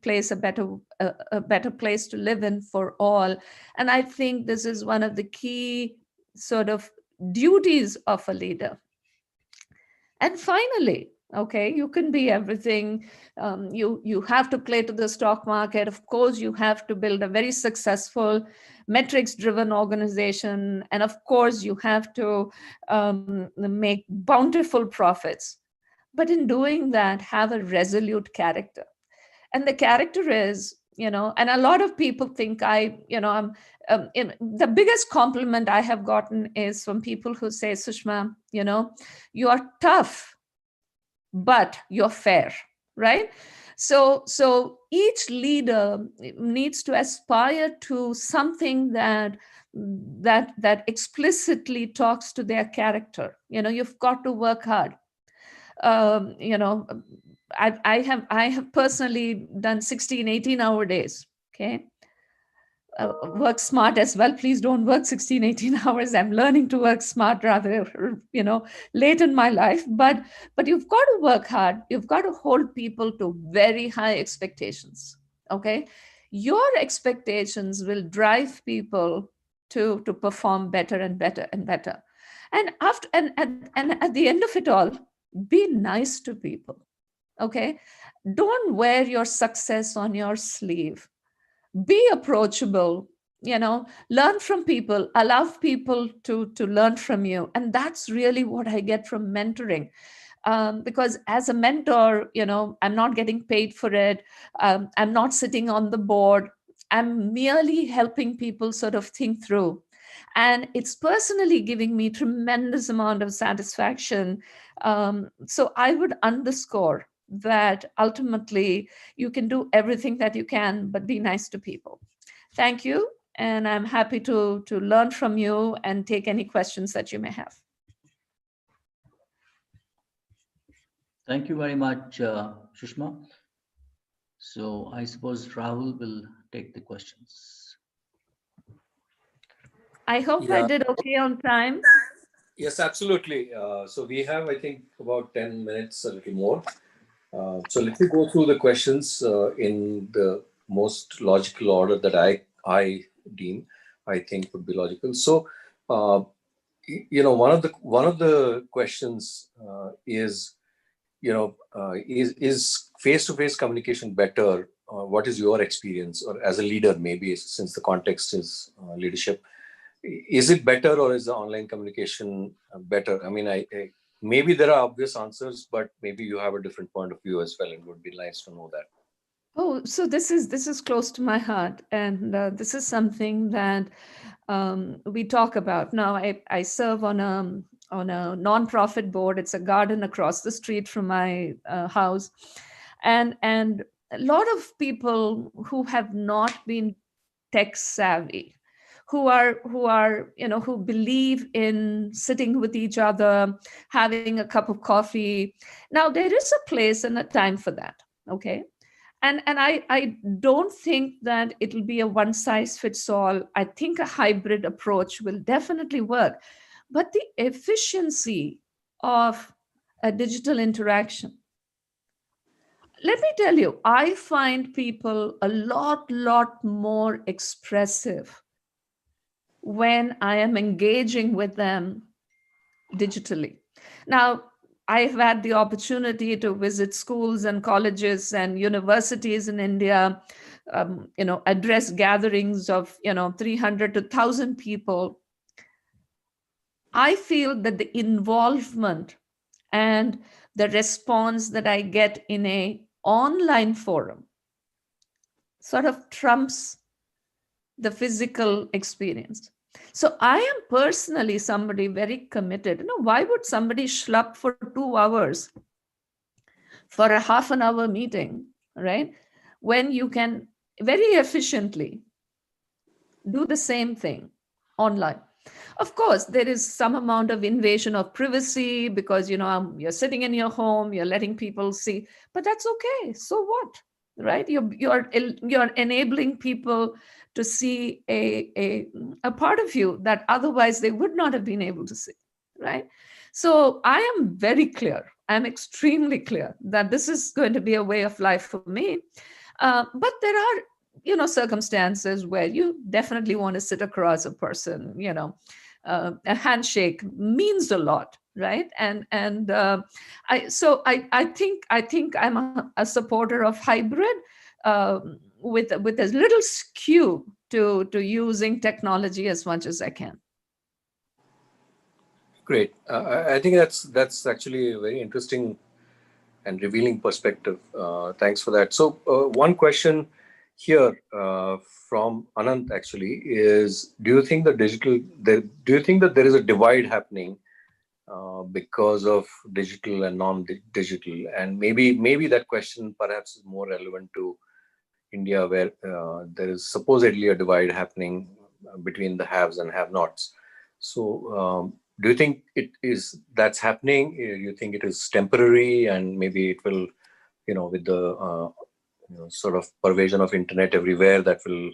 place a better place to live in for all. And I think this is one of the key sort of duties of a leader. And finally, okay, you can be everything. You have to play to the stock market. Of course, you have to build a very successful metrics-driven organization. And of course, you have to make bountiful profits. But in doing that, have a resolute character. And the character is, and a lot of people think the biggest compliment I have gotten is from people who say, Sushma, you are tough, but you're fair, right? So each leader needs to aspire to something that explicitly talks to their character. You've got to work hard. I have personally done 16, 18-hour days. Okay. Work smart as well. Please don't work 16, 18 hours. I'm learning to work smart rather, late in my life. But you've got to work hard. You've got to hold people to very high expectations. Okay. Your expectations will drive people to perform better and better and better. And at the end of it all, be nice to people. Okay. Don't wear your success on your sleeve. Be approachable, learn from people, allow people to learn from you. And that's really what I get from mentoring. Because as a mentor, I'm not getting paid for it. I'm not sitting on the board. I'm merely helping people sort of think through. And it's personally giving me tremendous amount of satisfaction. So I would underscore that ultimately you can do everything that you can, but be nice to people. Thank you. And I'm happy to learn from you and take any questions that you may have. Thank you very much, Sushma. So I suppose Rahul will take the questions. I hope I did okay on time. Yes, absolutely. So we have, I think, about 10 minutes, a little more. So let me go through the questions in the most logical order that I deem, I think would be logical. So, one of the questions is, is face-to-face communication better? What is your experience, or as a leader, maybe, since the context is leadership? Is it better, or is the online communication better? I mean, maybe there are obvious answers, but maybe you have a different point of view as well. It would be nice to know that. Oh, so this is close to my heart, and this is something that we talk about. Now, I serve on a non-profit board. It's a garden across the street from my house, and a lot of people who have not been tech savvy, who believe in sitting with each other, having a cup of coffee. Now, there is a place and a time for that. Okay. And I don't think that it'll be a one size fits all. I think a hybrid approach will definitely work. But the efficiency of a digital interaction, let me tell you, I find people a lot more expressive when I am engaging with them digitally. Now, I've had the opportunity to visit schools and colleges and universities in India, address gatherings of 300 to 1,000 people. I feel that the involvement and the response that I get in a online forum sort of trumps the physical experience. So I am personally somebody very committed. Why would somebody schlep for 2 hours for a half an hour meeting, right? When you can very efficiently do the same thing online. Of course, there is some amount of invasion of privacy because, you're sitting in your home, you're letting people see, but that's okay. So what, right? You're enabling people to see a part of you that otherwise they would not have been able to see, right? So I am very clear. I'm extremely clear that this is going to be a way of life for me. But there are circumstances where you definitely want to sit across a person. A handshake means a lot, right? And I think I'm a supporter of hybrid, with a little skew to using technology as much as I can. Great. I think that's actually a very interesting and revealing perspective. Thanks for that. So one question here from Anant actually is: do you think that there is a divide happening because of digital and non-digital? And maybe that question perhaps is more relevant to India, where there is supposedly a divide happening between the haves and have-nots. So do you think that's happening? You think it is temporary, and maybe it will, with the sort of pervasion of internet everywhere, that will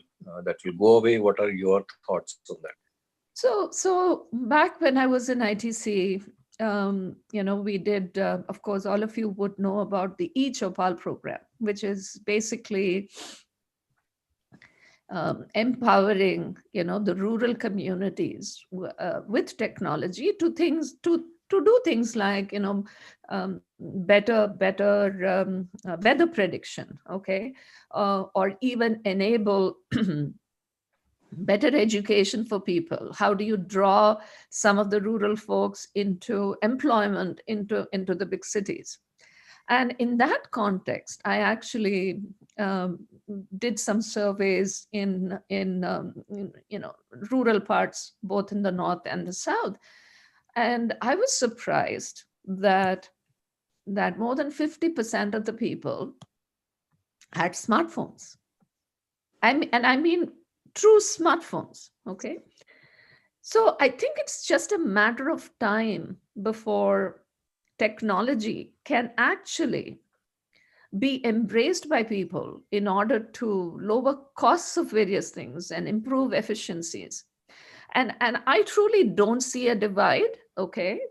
go away? What are your thoughts on that? So back when I was in ITC, we did, of course, all of you would know about the eChaupal program, which is basically empowering, the rural communities with technology to do things like, better weather prediction, okay, or even enable better education for people. How do you draw some of the rural folks into employment, into the big cities? And in that context, I actually did some surveys in rural parts, both in the north and the south, and I was surprised that more than 50% of the people had smartphones. I mean true smartphones. Okay, so I think it's just a matter of time before technology can actually be embraced by people in order to lower costs of various things and improve efficiencies. And I truly don't see a divide, okay,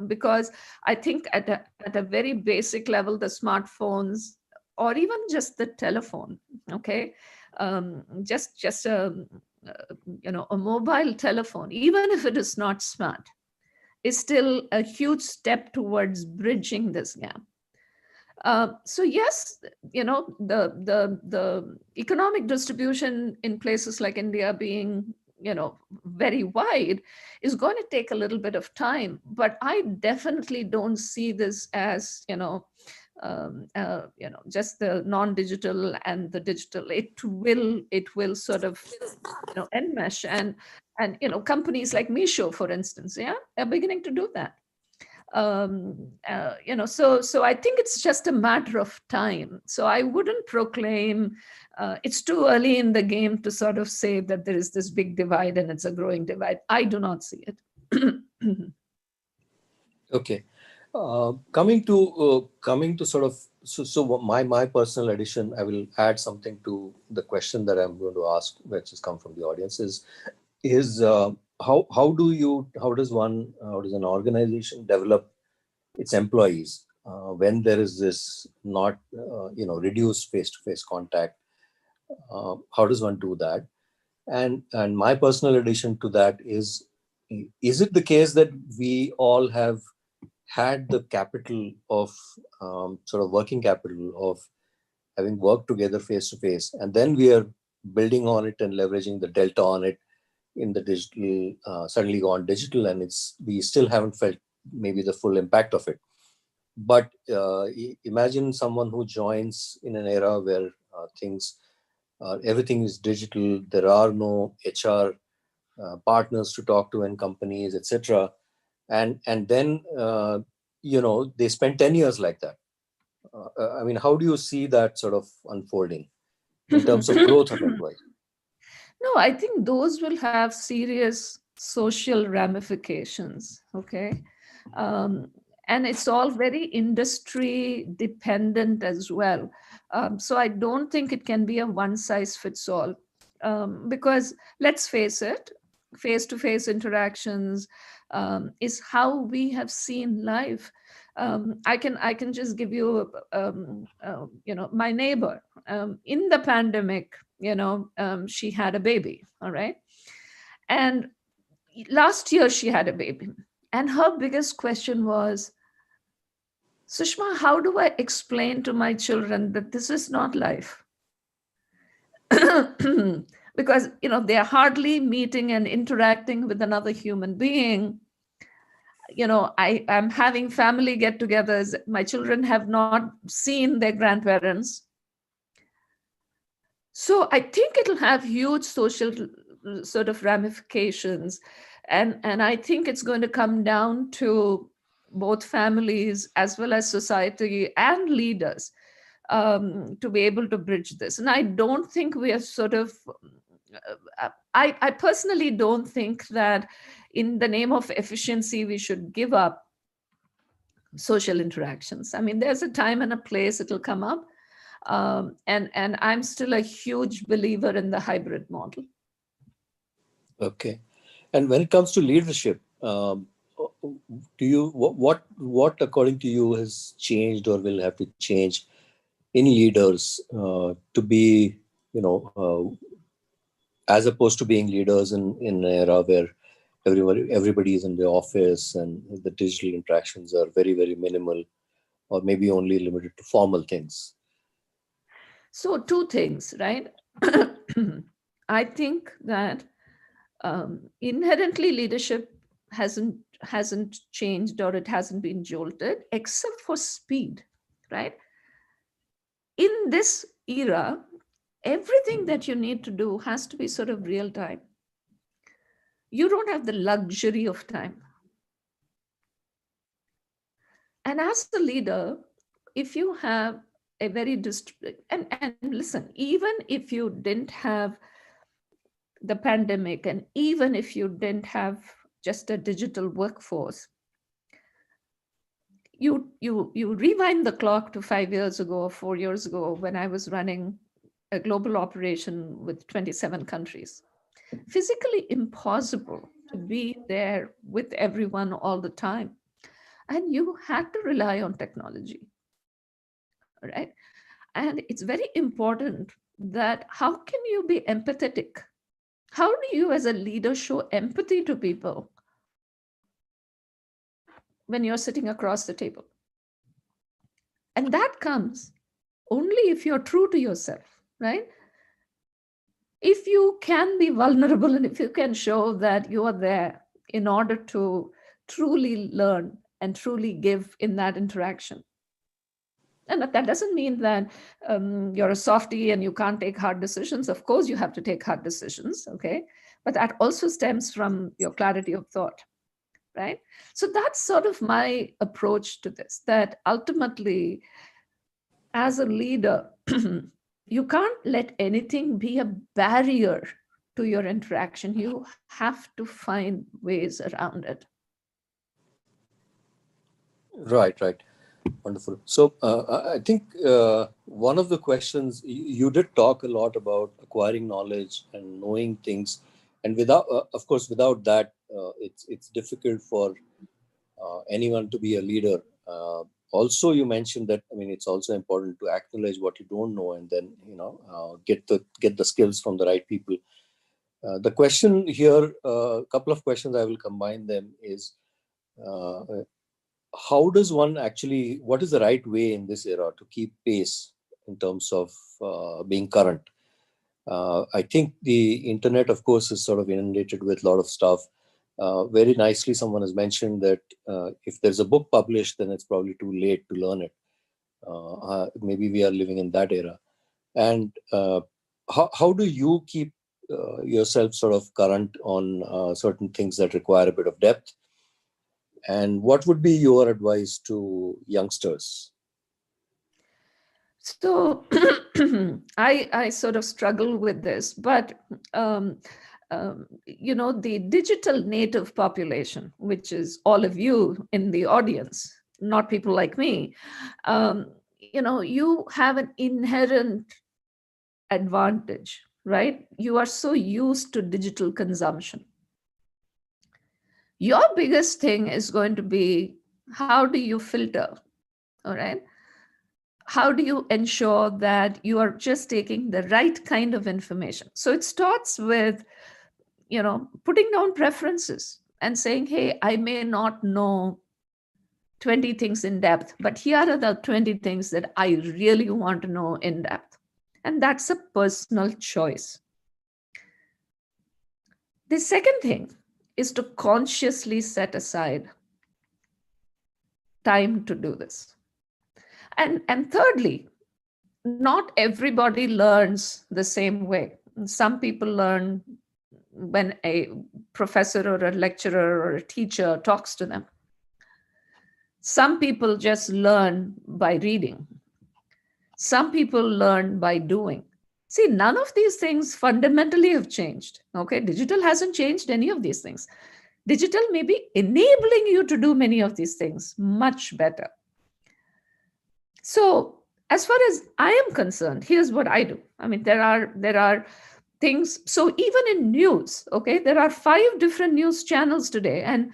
because I think at a very basic level, the smartphones or even just the telephone, okay, just a mobile telephone, even if it is not smart, is still a huge step towards bridging this gap. So yes, the economic distribution in places like India being very wide is going to take a little bit of time, but I definitely don't see this as just the non-digital and the digital. It will sort of enmesh, and companies like Meesho, for instance, are beginning to do that. So I think it's just a matter of time. So I wouldn't proclaim it's too early in the game to sort of say that there is this big divide and it's a growing divide. I do not see it. Okay. Coming to sort of, so my personal addition, I will add something to the question that I'm going to ask, which has come from the audience, is how does an organization develop its employees when there is this not reduced face-to-face contact? How does one do that? And my personal addition to that is it the case that we all have had the capital of sort of working capital of having worked together face to face, and then we are building on it and leveraging the delta on it in the digital, suddenly gone digital, and we still haven't felt maybe the full impact of it. But imagine someone who joins in an era where everything is digital. There are no HR partners to talk to in companies, etc. And then they spend 10 years like that. I mean, how do you see that sort of unfolding in terms of growth of employees? No, I think those will have serious social ramifications. Okay. And it's all very industry dependent as well. So I don't think it can be a one size fits all, because let's face it, face-to-face interactions is how we have seen life. I can just give you, my neighbor in the pandemic, she had a baby, all right, and last year she had a baby, and her biggest question was, Sushma, how do I explain to my children that this is not life? Because they are hardly meeting and interacting with another human being. I am having family get-togethers. My children have not seen their grandparents. So I think it'll have huge social sort of ramifications. And I think it's going to come down to both families as well as society and leaders to be able to bridge this. And I don't think we are sort of, I personally don't think that in the name of efficiency, we should give up social interactions. I mean, there's a time and a place it'll come up. And I'm still a huge believer in the hybrid model. Okay. And when it comes to leadership, what according to you has changed or will have to change in leaders to be, as opposed to being leaders in an era where everybody is in the office and the digital interactions are very, very minimal, or maybe only limited to formal things? So two things, right? I think that inherently leadership hasn't changed, or it hasn't been jolted, except for speed, right? in this era, everything that you need to do has to be sort of real time. You don't have the luxury of time. And as a leader, if you have a very and listen, even if you didn't have the pandemic, and even if you didn't have just a digital workforce, you rewind the clock to 5 years ago or 4 years ago when I was running a global operation with 27 countries. Physically impossible to be there with everyone all the time. And you had to rely on technology, right? And it's very important that how can you be empathetic? How do you as a leader show empathy to people when you're sitting across the table? And that comes only if you're true to yourself, right? If you can be vulnerable and if you can show that you are there in order to truly learn and truly give in that interaction. And that doesn't mean that you're a softie and you can't take hard decisions. Of course, you have to take hard decisions, okay? But that also stems from your clarity of thought, right? So that's sort of my approach to this, that ultimately, as a leader, you can't let anything be a barrier to your interaction. You have to find ways around it. Right. Wonderful. So I think one of the questions, you did talk a lot about acquiring knowledge and knowing things, and without, of course, without that, it's difficult for anyone to be a leader. Also, you mentioned that, I mean, it's also important to acknowledge what you don't know and then, get the skills from the right people. The question here, a couple of questions, I will combine them, is how does one actually, what is the right way in this era to keep pace in terms of being current? I think the internet, of course, is sort of inundated with a lot of stuff. Very nicely, someone has mentioned that if there's a book published, then it's probably too late to learn it. Maybe we are living in that era. And how do you keep yourself sort of current on certain things that require a bit of depth? And what would be your advice to youngsters? So I sort of struggle with this, but the digital native population, which is all of you in the audience, not people like me, you have an inherent advantage, right? You are so used to digital consumption. Your biggest thing is going to be, how do you filter, all right? How do you ensure that you are just taking the right kind of information? So it starts with, putting down preferences and saying, hey, I may not know 20 things in depth, but here are the 20 things that I really want to know in depth. And that's a personal choice. The second thing is to consciously set aside time to do this. And thirdly, not everybody learns the same way. Some people learn when a professor or a lecturer or a teacher talks to them. Some people just learn by reading. Some people learn by doing. See, none of these things fundamentally have changed. Okay, digital hasn't changed any of these things. Digital may be enabling you to do many of these things much better. So as far as I am concerned, here's what I do. I mean, there are things. So even in news, okay, there are 5 different news channels today, and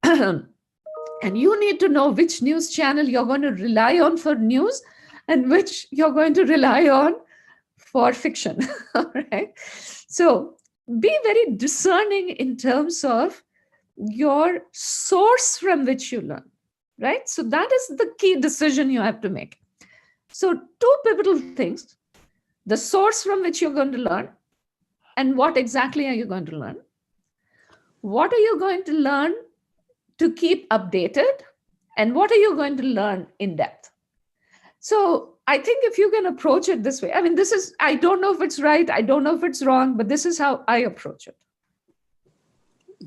and you need to know which news channel you're going to rely on for news and which you're going to rely on for fiction. All right. So be very discerning in terms of your source from which you learn, right? So that is the key decision you have to make. So 2 pivotal things: the source from which you're going to learn, and what exactly are you going to learn? What are you going to learn to keep updated? And what are you going to learn in depth? So I think if you can approach it this way, I mean, this is, I don't know if it's right, I don't know if it's wrong, but this is how I approach it.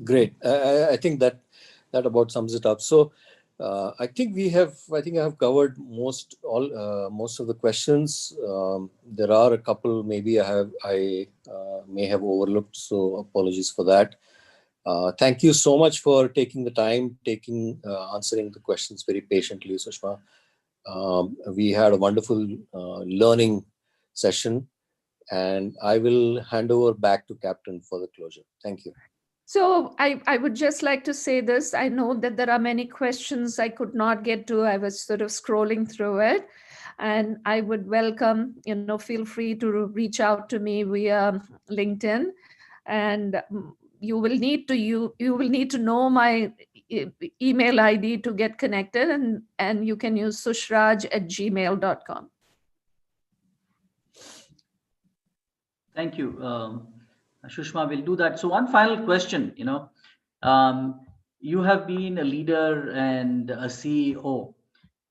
Great. I think that about sums it up. So I think I have covered most of the questions. There are a couple maybe I may have overlooked, so apologies for that. Thank you so much for taking the time, answering the questions very patiently, Sushma. We had a wonderful learning session, and I will hand over back to Captain for the closure. Thank you. So I would just like to say this. I know that there are many questions I could not get to. I was sort of scrolling through it, and I would welcome, feel free to reach out to me via LinkedIn, and you will need to know my email ID to get connected, and you can use sushraj@gmail.com. Thank you. Sushma will do that. So one final question, you have been a leader and a CEO.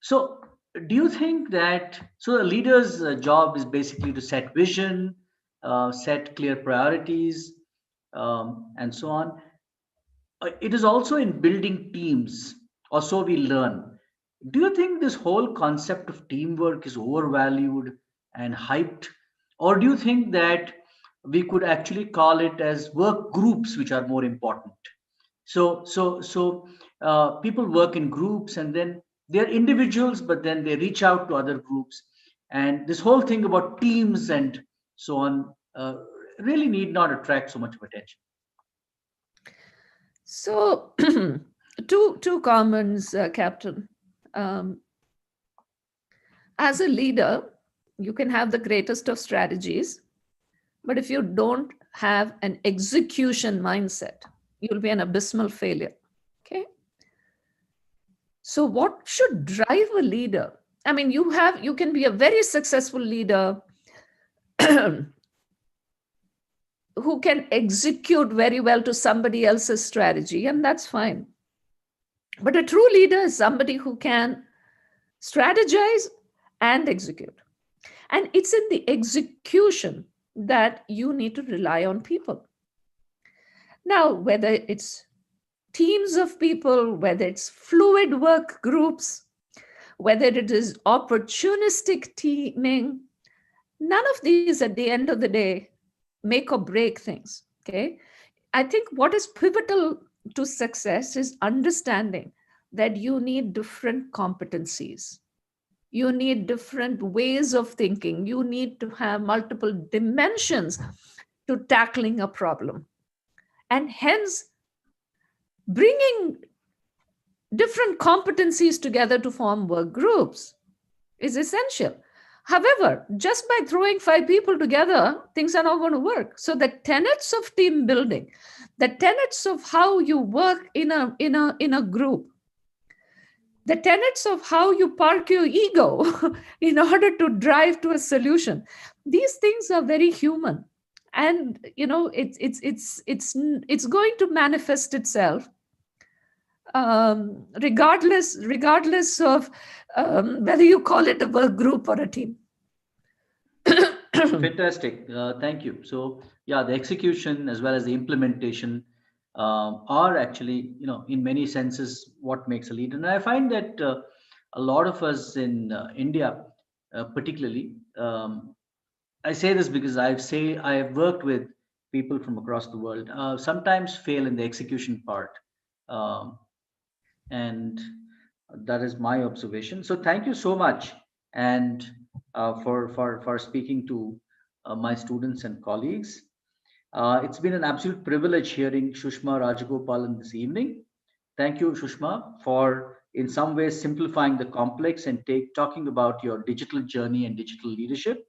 So do you think that, so a leader's job is basically to set vision, set clear priorities, and so on. It is also in building teams, or so we learn. Do you think this whole concept of teamwork is overvalued and hyped? Or do you think that we could actually call it as work groups, which are more important? So people work in groups, and then they're individuals, but then they reach out to other groups. And this whole thing about teams and so on really need not attract so much of attention. So two comments, Captain. As a leader, you can have the greatest of strategies, but if you don't have an execution mindset, you'll be an abysmal failure. Okay. So what should drive a leader? I mean, you can be a very successful leader who can execute very well to somebody else's strategy, and that's fine. But a true leader is somebody who can strategize and execute. And it's in the execution that you need to rely on people. Now, whether it's teams of people, whether it's fluid work groups, whether it is opportunistic teaming, none of these at the end of the day make or break things. Okay. I think what is pivotal to success is understanding that you need different competencies. You need different ways of thinking. You need to have multiple dimensions to tackling a problem. And hence, bringing different competencies together to form work groups is essential. However, just by throwing 5 people together, things are not going to work. So the tenets of team building, the tenets of how you work in a group, the tenets of how you park your ego in order to drive to a solution, these things are very human, and it's going to manifest itself regardless of whether you call it a work group or a team. Fantastic. Thank you. So yeah, the execution as well as the implementation are actually, in many senses, what makes a leader. And I find that a lot of us in India, particularly, I say this because I have worked with people from across the world, sometimes fail in the execution part. And that is my observation. So thank you so much, and for speaking to my students and colleagues. It's been an absolute privilege hearing Sushma Rajagopalan this evening. Thank you, Sushma, for in some ways simplifying the complex and talking about your digital journey and digital leadership.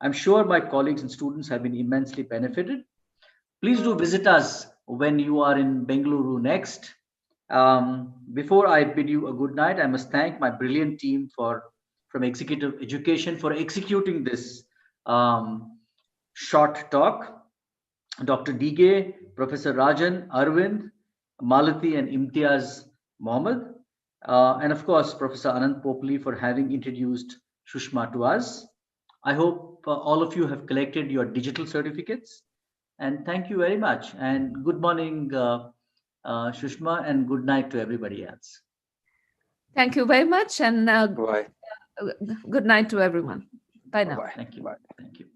I'm sure my colleagues and students have been immensely benefited. Please do visit us when you are in Bengaluru next. Before I bid you a good night, I must thank my brilliant team from Executive Education for executing this short talk. Dr. Dige, Professor Rajan, Arvind, Malati, and Imtiaz Mohammed. And of course, Professor Anand Popli for having introduced Sushma to us. I hope all of you have collected your digital certificates. And thank you very much. And good morning, Sushma, and good night to everybody else. Thank you very much, and Bye. good night to everyone. Bye now. Bye. Thank you. Bye. Thank you.